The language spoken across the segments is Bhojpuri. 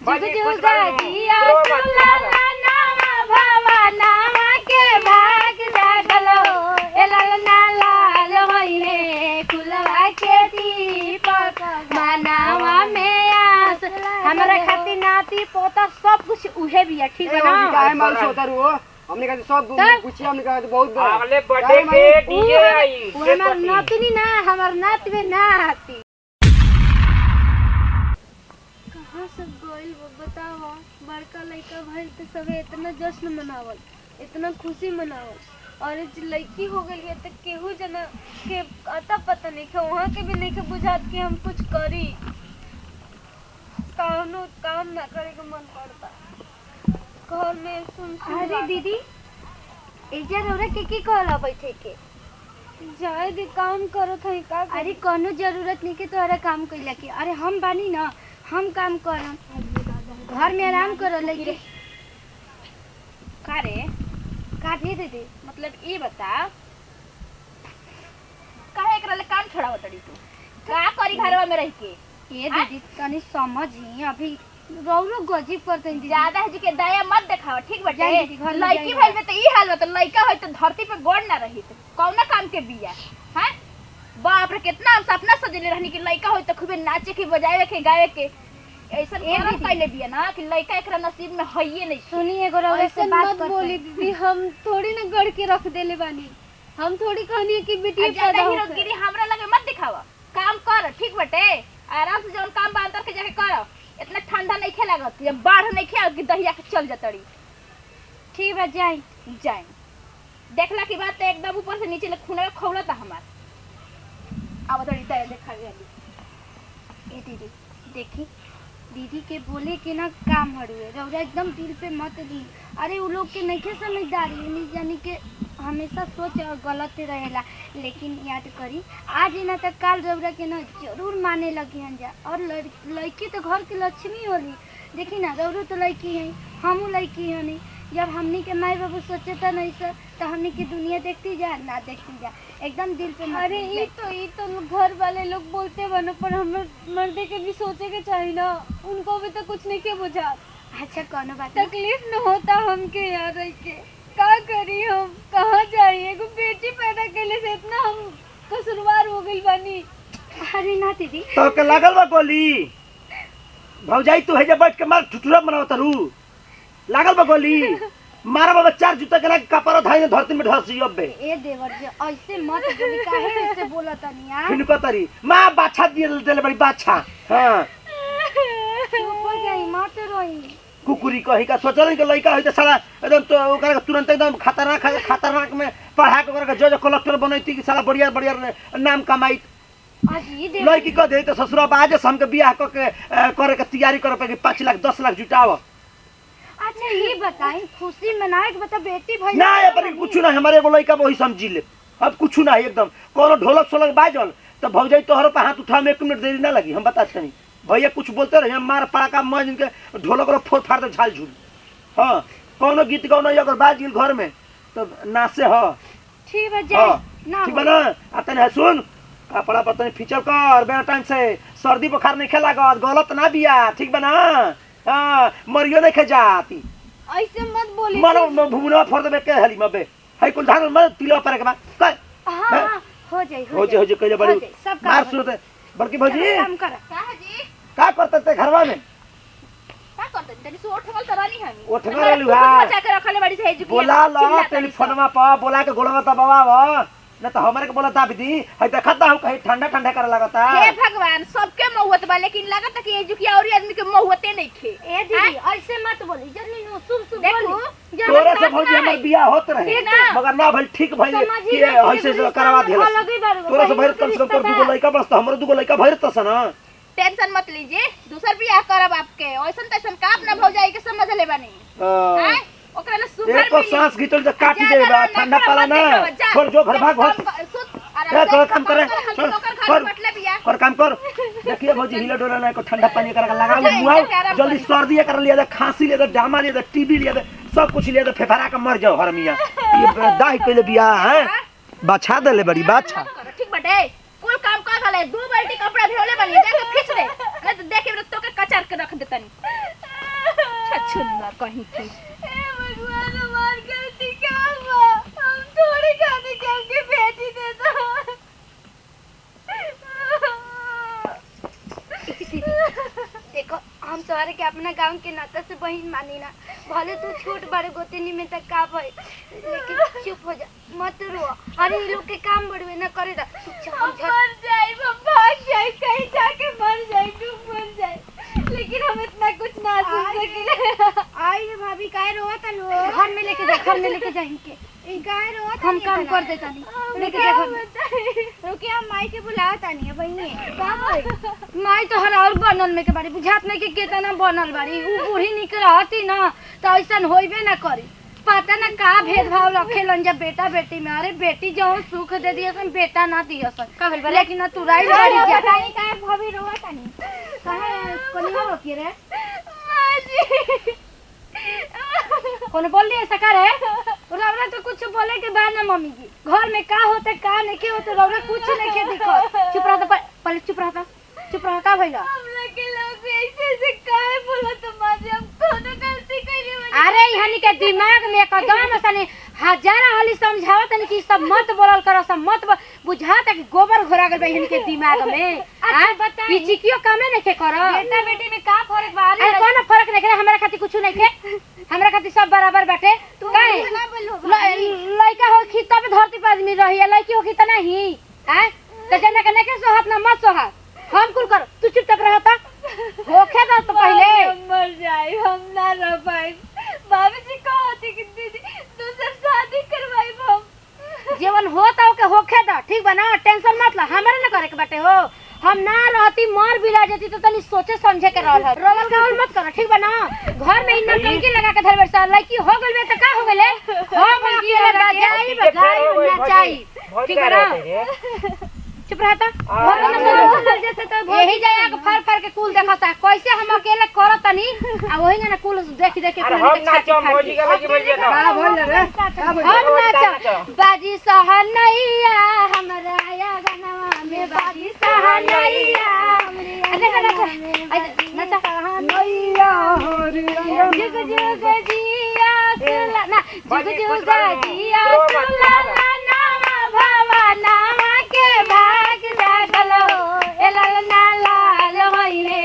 जुग जिया सुलाला नामा भवनावा के भाग जागलो ए ललना लाल होइले कुलवा के दीपक मनावा में आस हमरा खातिर नाती पोता सब कुछ उहे बिया ठीक है ना काहे मार सोतरू हमने का सब पूछी हमने का बहुत अगले बर्थडे पे डीजे आई हमार नाती ना हमार नाती में नाती कहां से गोइल बताओ बड़का लड़का भइल त सब इतना जश्न मनावल इतना खुशी मनावल और लड़की हो गई है तो केहू जना के अता पता नहीं है वहां के भी नहीं के बुझात कि हम कुछ करी कानो काम ना करे के मन करता घर में सुन अरे दीदी एजा रौरा के कहला बैठे के जाए दे काम करो थे का अरे कोनो जरूरत नहीं के तोरा काम कइला के अरे हम बानी ना हम काम करम घर में आराम करो लेके का रे का दे दे मतलब ये बता काहे एकरा ले काम छोड़ाव तड़ी तू का करी घरवा में रह के ये दीदी तनी समझी अभी रौरो गजीब करते ज्यादा है जी के दया मत दिखाओ ठीक बटे लड़की भइल में त ई हाल बा त लड़का होय त धरती पे गोड़ ना रही त कौना काम के बिया हैं बाप रे कितना हम सपना सजले रहनी कि लड़का होय त खूबे नाचे के बजावे के गावे के ऐसा करम पहले बिया ना कि लड़का एकरा नसीब में हइए नहीं सुनी एगो रौरे से बात मत बोली दीदी हम थोड़ी ना गड़ के रख देले बानी हम थोड़ी कहनी कि बेटी पैदा हीरोगिरी हमरा लगे मत दिखावा काम कर ठीक बटे आराम से जौन काम बा अंदर के जाके कर इतना ठंडा नहीं खे लागत जब बाढ़ नहीं खे कि दहिया के चल जतड़ी ठीक बा जाई देखला की बात एकदम ऊपर से नीचे ले खून खौलता हमार अब थोड़ी दया देखा गया ए दीदी देखी दीदी के बोले के ना काम हड़ुए रौरा एकदम दिल पे मत दी अरे वो लोग के नहीं समझदारी नहीं जानी के हमेशा सोच गलत रहेला लेकिन याद करी आज ना तक काल रौरा के ना जरूर माने लगी हन जा और लड़की तो घर की लक्ष्मी होली देखी ना रौरो तो लड़की है हमू लड़की हनी जब हमनी के माई बाबू सोचता नहीं सर तो हमनी की दुनिया देखती जा ना देखती जा एकदम दिल पे अरे ये तो घर वाले लोग बोलते बनो पर हम मर्दे के भी सोचे के चाहिए ना उनको भी तो कुछ नहीं के बुझा अच्छा कोनो बात तकलीफ न होता हमके यार रह के का करी हम कहाँ जाइए एगो बेटी पैदा कैले से इतना हम कसूरवार हो गइल बानी अरे ना दीदी तो के लागल बा गोली भौजाई तू है जे बैठ के मार ठुठुरा बनावत रू लागल बा गोली मारा बाबा चार जूता के लाग कपड़ा धाई धरती में ढस जियो बे ए देवर जी ऐसे मत बोली काहे ऐसे बोलत नहीं यार फिन पतरी मां बाछा दिए देले बड़ी बाछा हां चुप हो जाई मत रोई कुकुरी कही का सोचल के लइका होई त साला एकदम तो ओकरा तुरंत एकदम खतरनाक में पढ़ा के ओकरा जो कलेक्टर बनैती कि साला बढ़िया बढ़िया नाम कमाई लड़की कह दे तो ससुरा बाजे हमके बियाह करे के तैयारी करे पे 5 लाख 10 लाख जुटाव अच्छा ये बताई खुशी मनाए के बता बेटी भाई ना ये पर कुछ ना हमारे एगो लइका वही समझी ले अब कुछ ना एकदम कोनो ढोलक सोलक बाजल तो भौजाई तोहर पे हाथ उठा में 1 मिनट देरी ना लगी हम बताते नहीं भैया कुछ बोलते रहे हम मार पड़ाका मज इनके ढोलक रो फोड़ फाड़ दे झाल झूल हां कोनो गीत गाउन अगर बाज गेल घर में तो नाचे ह ठीक है जा ना ठीक बना आतने सुन कपड़ा पतन फिचल कर बेटा टाइम से सर्दी बुखार नहीं खेला गलत ना बिया ठीक बना हां मरियो नहीं खे जाती ऐसे मत बोली मनो भुवना फोड़ देबे के हली मबे है कुल धान मत तिलो पर के बा हां हो जाई कइले बड़ी मार सुनते बल्कि भौजी काम कर का है जी का करते ते घरवा में का करते तनी सो उठवल तरानी हम उठवा लुहा बचा के रखले बड़ी से है बोला लो टेलीफोनमा पर बोला के गोलवा दबावा न तो हमरे के बोलता विधि है देखता हूं कहीं ठंडा ठंडा करे लगता हे भगवान सबके महुवत बा लेकिन लागत कि ये जुकी और आदमी के महुवते नहीं खे ए दीदी ऐसे मत बोली जल्दी नो सुन बोली तोरे से भौजी हमर बियाह होत रहे मगर ना भइल ठीक भइल कि ऐसे करवा देला तोरे से भइल कम से कम दुगो लइका बस हमरो दुगो लइका भइल तस ना टेंशन मत लीजिए दूसर बियाह करब आपके ऐसन तैसन का अपना भौजाई के समझ ले बानी हैं ओकरा ले सुगर एक को सांस घिचल जे काटी देबा ठंडा पाला ना छोड़ जो घर भाग ए तो काम करे कर काम कर देखिए भौजी हिला डोला ना को ठंडा पानी करा लगा मुआव जल्दी सर्दी कर लिया दे खांसी लिया दे डामा लिया दे टीबी लिया दे सब कुछ लिया दे फेफड़ा के मर जाओ हरमिया ये दाई कइले बिया हैं बाछा देले बड़ी बाछा ठीक बटे कुल काम का गले 2 बाल्टी कपड़ा धोले बनी जाके खींच दे नहीं तो देखे तो के चार के रख देतनी छछुंदर कहीं की भगवान हमार गलती क्या बा हम थोड़ी खाने के हमके भेजी दे दो देखो हम तोहरे के अपना गांव के नाता से बहन मानी ना भले तू छोट बड़े गोतनी में तक का भाई लेकिन चुप हो जा मत रो अरे ये लोग के काम बढ़वे ना करे दा मर जाए हम भाग जाए कहीं जाके मर जाए डूब मर जाए लेकिन हम इतना कुछ ना सुन सके आई रे भाभी काहे रोवत लो घर में लेके जा घर में लेके जा इनके ई काहे रोवत हम काम कर देता नहीं लेके जा घर रुके हम माई के बुलावत नहीं बहिनी का भाई माई तो हर और बनल में के बारी बुझात नहीं के केतना बनल बारी उ बूढ़ी निकलती ना तो ऐसन होइबे ना करी पता ना का भेदभाव रखेलन जब बेटा बेटी में अरे बेटी जो सुख दे दिया सन बेटा ना दिया सन का भेल लेकिन ना तू राई बाड़ी क्या काहे काहे भाभी रोवत नहीं काहे कोनिया रोकी रे कौन बोल रही है सकार है रौरा तो कुछ बोले के बाद ना मम्मी जी घर में का होते का नहीं के होते रौरा कुछ नहीं के दिखो चुप रहा पहले चुप रहा का भइला हम लोग के लोग ऐसे से काहे बोला तुम्हारे हम कोनो गलती कइले अरे इहनी के दिमाग में एकदम सने हजार हाली समझावत नहीं कि सब मत बोलल करो सब मत बुझाता कि गोबर घोरा गल इहनी के दिमाग में आ बता ई चिकियो कामे नहीं के करो बेटा बेटी में का फर्क बा अरे कोनो फर्क नहीं है हमरा खातिर कुछ नहीं के हमरा खातिर सब बराबर बाटे काहे ना बोलो लइका हो खी तब धरती पर आदमी रही लइकी हो खी त नहीं हैं त जना के नहीं सोहात ना मत सोहात हम कुल कर तू चुपचाप रहता होखे दा तो पहले मर जाए हम ना रह पाए बाबूजी कहते कि दीदी दूसर शादी करवाई हम जीवन होता हो के होखे दा ठीक बा ना टेंशन मत ला हमरा ना करे के बाटे हो हम ना रहती मर बिला जाती तो तनी सोचे समझे के रहल है रोवल गावल मत कर ठीक बा ना घर में इन्ना टंकी लगा के धरबे सा लड़की हो गइल बे त का हो गइले हो गइल के बजाई बजाई नाचाई ठीक बा ना चुप रहता यही जाया के फर फर के कुल देखता कैसे हम अकेले करत तनी आ वही ना कुल देख देख के हम नाचो मौजी का लगी बोल जाता का बोल रे का बोल हम नाचो बाजी सहनैया हमरा या गनवा में बाजी सहनैया हमरे नाचा सहनैया हरि जुग जुग जिया सुला ना जुग जुग जिया सुला नामा भवना के भाग जागल ए लाल लाल होइले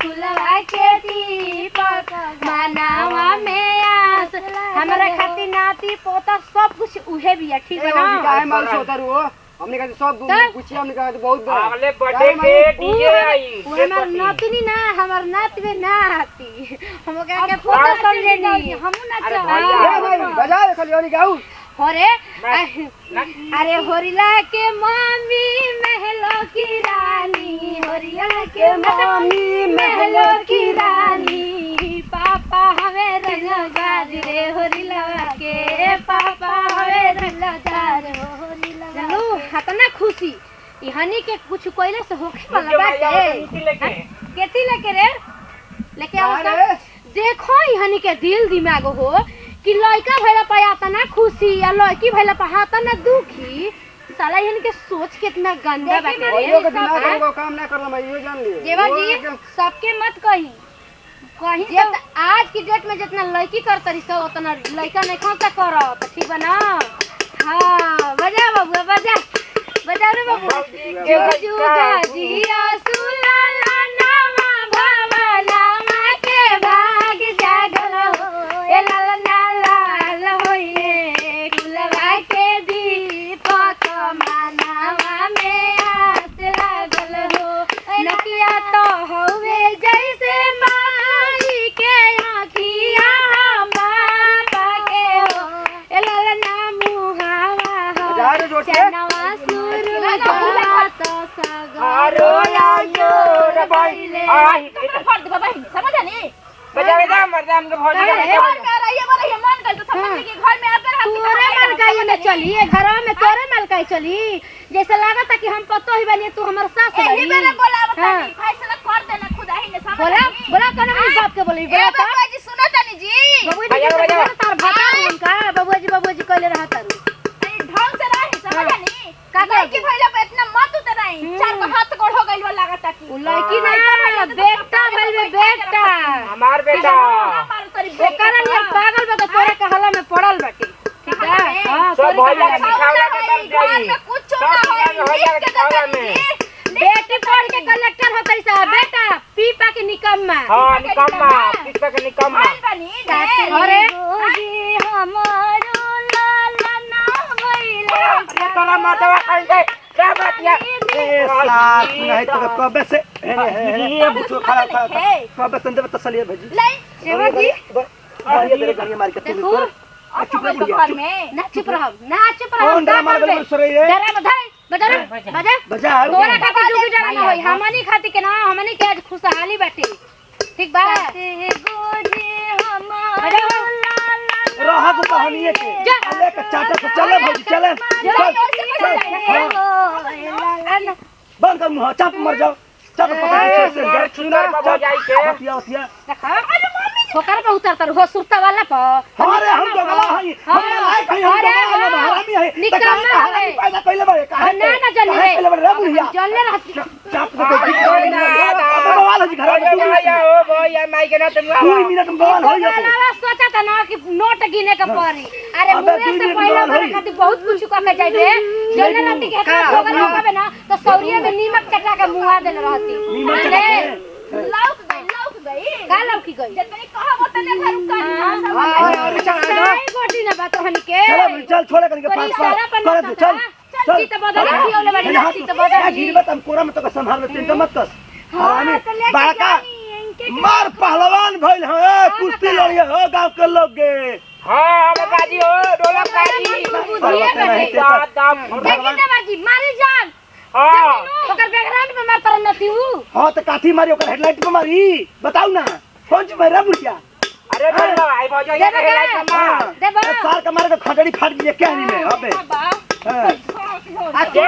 कुलवा के दीपक मनावा में आस हमरा खातिर नाती पोता सब कुछ उहे बिया ठीक है ना काहे मार सोतर हो हमने कहा सब पूछी हमने कहा बहुत अगले बर्थडे पे डीजे आई हमर नातनी ना हमर नात में ना आती हम के फोटो समझे नहीं हम नाचा भाई बजा खाली और गाऊ होरे अरे होरिला के मम्मी महलो की रानी होरिला के मम्मी महलो की रानी पापा हमें रंगदार रे होरिला के पापा हमें रंगदार होरिला चलो हतना खुशी इहनी के कुछ कोइले से होखे वाला बाटे केती लेके रे लेके आओ सब देखो इहनी के दिल दिमाग हो कि लड़का भइला पाया तना खुशी या लड़की भइला पाया तना दुखी साला इनके सोच कितना गंदा बाटे ओयो के दिमाग को काम ना करला मैं यो जान लियो जेवा जी सबके मत कही जे आज की डेट में जितना लड़की कर तरी सब उतना लड़का नहीं खसा करो तो ठीक बा ना हां बजा बाबू बजा रे बाबू जुग जुग जिया सुलाला नामा भवना मा के भाग जागल हो ए लाल लाल होइए कुलवा के दीपक मनावा में आस लागल हो नकिया तो होवे जैसे माई के आँखिया बापा के हो ए लाल ना मुहावा हो चनवा सुर तो सगरो आयो रे भाई आई फट दे बाबा समझ नहीं बजावे दा मर्दाम के भौजी का मन कर रही है बोले मन कर तो समझ के घर में आकर हम तोरे मलकाई में चली घर में तोरे मलकाई चली जैसे लागत कि हम पतो ही बनी तू हमर सास बनी एही बेरा बोला बतानी फैसला कर देना खुदा ही ने समझ बोला कौन हम बाप के बोली बोला तो बाबा जी सुनो तनी जी बजा तार भता उनका बाबूजी कहले रहा तारू ढंग से रही समझ नहीं का कि भइला पे इतना मत उतर नहीं चार का हाथ गोड़ हो गइल बा लागता की उ लड़की ना बेटा भइल बे बेटा हमार बेटा हमार तरी ओकरा लिए पागल बा तो तोरा कहला में पड़ल बाटी ठीक है हां सब भैया के खावला दिखावला के कर जाई में कुछ ना भैया के दिखावला में बेटी पढ़ के कलेक्टर होतई सा बेटा पीपा के निकम्मा हां निकम्मा किसका के निकम्मा अरे हमारो लाला ना भइले तोरा मातवा कल दे क्या बात या ए साथ नहीं तो कबे से ये बुझो खड़ा कबे संदे तसलिए भेजी ले सेवा जी ये तेरे गाड़ी मार के तू कर चुप रह बुढ़िया घर में ना चुप रहो कौन डरा मार गल सरे ये डरा बधाई बजा बजा तोरा खातिर जुग डरा ना होई हमनी खातिर के ना हमनी के आज खुशहाली बाटे ठीक बा रहा तो कहानी के ले के चाटा से चले भौजी चले बंद कर मुंह चाप मर जाओ चाप पकड़ से सुंदर बाबा जाई के हथिया देखा ठोकर पे उतरतर हो सुरता वाला पर अरे हम तो गला हई हम लायक हई हम तो हरामी हई निकम्मा है पैदा कइले बड़े काहे ना ना जल्दी कइले बड़े रे बुढ़िया जल्दी रहती चाप से बवाल हो घर में भैया ओ भैया माई के ना तुम 2 मिनट में बवाल हो ना सोचा था ना कि नोट गिने का पड़ी अरे मुझे से पहले मेरे खातिर बहुत कुछ करके जाइबे जल्दी रहती के ठोकर होबे ना तो सौरिया में नीमक चटा के मुआ देले रहती नीमक चटा लौक गई का लौकी गई जतनी कहा बोतले घर का सही गोटी ना बात हनी के चल छोड़े करके पास कर दे चल चल चित बदल दियोले बड़ी ना चित बदल गिर मत हम कोरा में तो संभाल ले चिंता मत कर हरामी बाका मार पहलवान भइल है कुश्ती लड़िए हो गांव के लोग गे हां बाबाजी हो डोला काजी देखिए बाजी मारी जान हां ओकर बैकग्राउंड में मार तर नती हूं हां तो काठी मारी ओकर हेडलाइट पे मारी बताऊ ना कौन सी मेरा बुढ़िया अरे बोलो आई भौजा ये के लाइट में दे बा सार का मारे को खटड़ी फाट गई कहनी में अबे के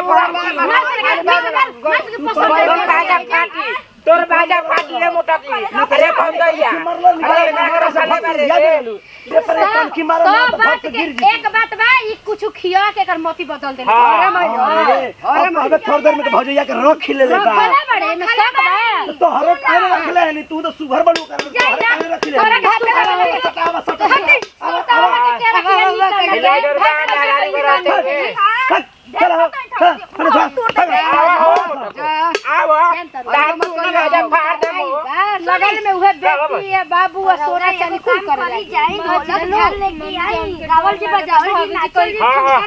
तोर बाजा फाटी रे मोटा की अरे भौजैया अरे मेरा साले बारे ये पर कनकी मारो ना तो भाग के गिर जी एक बात बा ई कुछ खिया के एकर मोती बदल दे अरे मैं थोड़ी देर में तो भौजैया के रख खिले ले बा बड़ा बड़े में सब बा तो हरो काहे रख ले नहीं तू तो सुगर बनू कर तो हरो काहे रख ले तोरा घाट में सटावा सटावा के रखिए लाइटर का नारारी कराते के चल आओ दादू ना बाजा फाड़ दे मो लगल में उहे बेटी है बाबू और सोना चांदी खूब करे जाई ढोलक झाल लेके आई गावल जी बजावल जी नाचल जी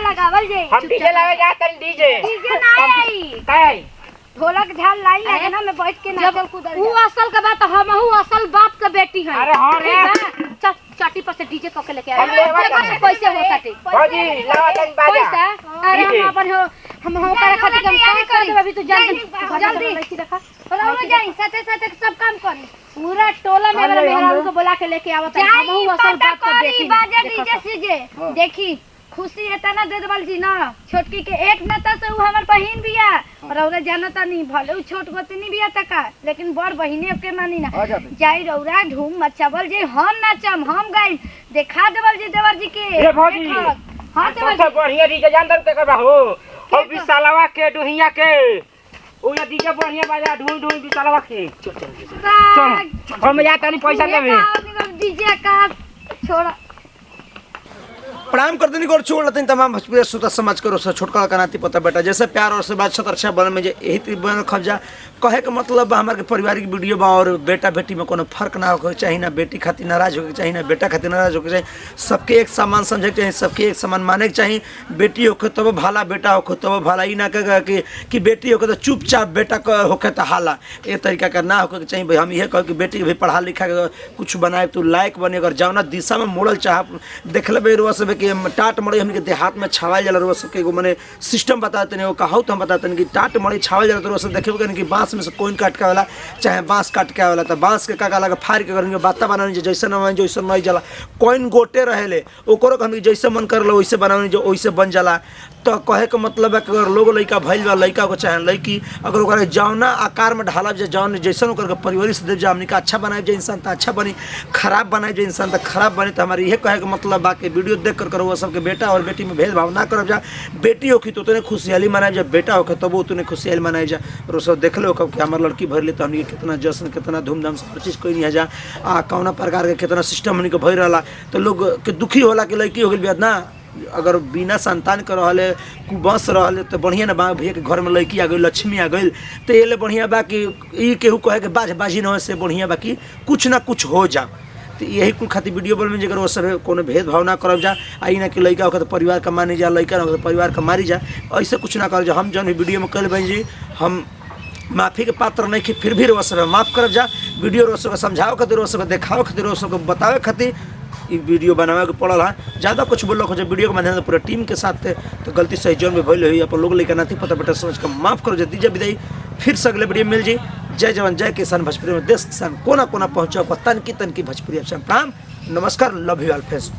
लगावल जी हम डीजे लावे जाते हैं डीजे डीजे ना आई काय ढोलक झाल लाई अंगना में बैठ के नाचल कूदल ऊ असल का बात हमहू असल बाप का बेटी है अरे हां रे चल चाटी पर से डीजे कके लेके हम लेवा आए पैसे होता टे भौजी लावा तन बाजा पैसा अरे हम अपन हम करे खातिर हम काम कर देब अभी तू जल्दी देखा रहो जाई साथे साथे सब काम करी पूरा टोला में मेरे मेहरारू को बुला के लेके आवत है हमहू असल बाप का बेटी बाजा डीजे सीजे देखी खुशी है तना दे देवल जी ना छोटकी के एक नता से उ हमर बहिन बिया और औरा जानता नहीं भले उ छोट गोतनी बिया तका लेकिन बड़ बहिने के मानी ना जाई रौरा धूम मचावल जे हम नाचम हम गाई देखा देवल जी देवर जी के ए भौजी हां देवर सबसे बढ़िया डीजे जानदार ते करबा हो और विशालवा के डोहिया के ओ या डीजे बढ़िया बाजा ढूंढ ढूंढ विशालवा के चल हम जाता नहीं पैसा लेबे डीजे का छोड़ा प्रणाम कर देनी और छोड़ लेते तमाम भोजपुरी श्रोता समाज करो से छोटका का नाती पता बेटा जैसे प्यार और से बात अच्छा बन में यही बन खबजा कहे के मतलब हमारे पारिवारिक वीडियो बा और बेटा बेटी में कोनो फर्क ना होके चाहिए ना बेटी खातिर नाराज होके चाहिए ना बेटा खातिर नाराज होके चाहिए सबके एक समान समझे के चाहिए सबके एक समान माने के चाहिए बेटी होके तब भाला बेटा होके तब भाला ई ना कह कि बेटी होके तो चुपचाप बेटा होके तो हाला एक तरीका का ना होके चाहिए भाई हम ये कह कि बेटी भी पढ़ा लिखा के कुछ बनाए तो लायक बने अगर जौना दिशा में मोड़ल चाह देख ले रुआ सब कि टाट मड़ी हमने देहात में छावाल जला रुआ सबके एगो मने सिस्टम बताते नहीं वो कहो तो हम बताते हैं कि टाट मड़ी छावाल जला रुआ सब देखे कि बांस में से कोइन काट के वाला चाहे बांस काट के वाला तो बांस के का लगा फाड़ के करेंगे बाता बनाने जैसे न जैसे नहीं जला कोइन गोटे रहेले ओकरो हम जैसे मन कर लो वैसे बनाने जो वैसे बन जाला तो कहे के मतलब है कि अगर लोग लड़का भइल बा लड़का को चाहे लड़की अगर ओकरा जौना आकार में ढालब जे जौन जैसन ओकर परिवार से देव जा हमनी का अच्छा बनाए जो इंसान तो अच्छा बनी खराब बनाए जो इंसान तो खराब बनी तो हमारे यह कहे के मतलब बा कि वीडियो देख कर करो वो सबके बेटा और बेटी में भेदभाव ना करब जा। बेटी होखी तो उतने खुशहाली मनाए जा, बेटा होखे तब उतने खुशहाली मनाए जा। और सब देख लो कब कि हमार लड़की भर ले तो हमनी के कितना जश्न कितना धूमधाम से हर चीज़ कोई नहीं है जा। कौना प्रकार के कितना सिस्टम हमनी के भर रहा तो लोग के दुखी होला कि लड़की हो गई बियाद ना। अगर बिना संतान के रहले कुबस रहले तो बढ़िया ना बा भैया के घर में लड़की आ गई लक्ष्मी आ गई तो ये ले बढ़िया बा कि ई केहू कहे कि बाजी न हो से बढ़िया बा कि कुछ ना कुछ हो जा। तो यही कुल खातिर वीडियो बोल में जगह वो सब कोनो भेदभाव ना करब जा। आई ना कि लड़का होकर तो परिवार का मानी जा, लड़का होकर तो परिवार का मारी जा, ऐसे कुछ ना कर जा। हम जौन वीडियो में कल बन जी हम माफ़ी के पात्र नहीं कि फिर भी वो सब माफ़ करब जा। वीडियो रो सब समझाओ खातिर वो सब देखाओ खातिर वो सब बतावे खातिर ई वीडियो बनावे के पड़ल है। ज़्यादा कुछ बोलो हो वीडियो के माध्यम से पूरा टीम के साथ थे तो गलती सही जोन में भइल हुई अपन लोग लेकर नाती पता बेटा समझ कर माफ़ करो। दीजिए विदाई, फिर से अगले वीडियो मिल जी। जय जवान जय किसान भोजपुरी में देश किसान कोना कोना पहुँचो तन की भोजपुरी प्रणाम नमस्कार लव यू ऑल फ्रेंड्स।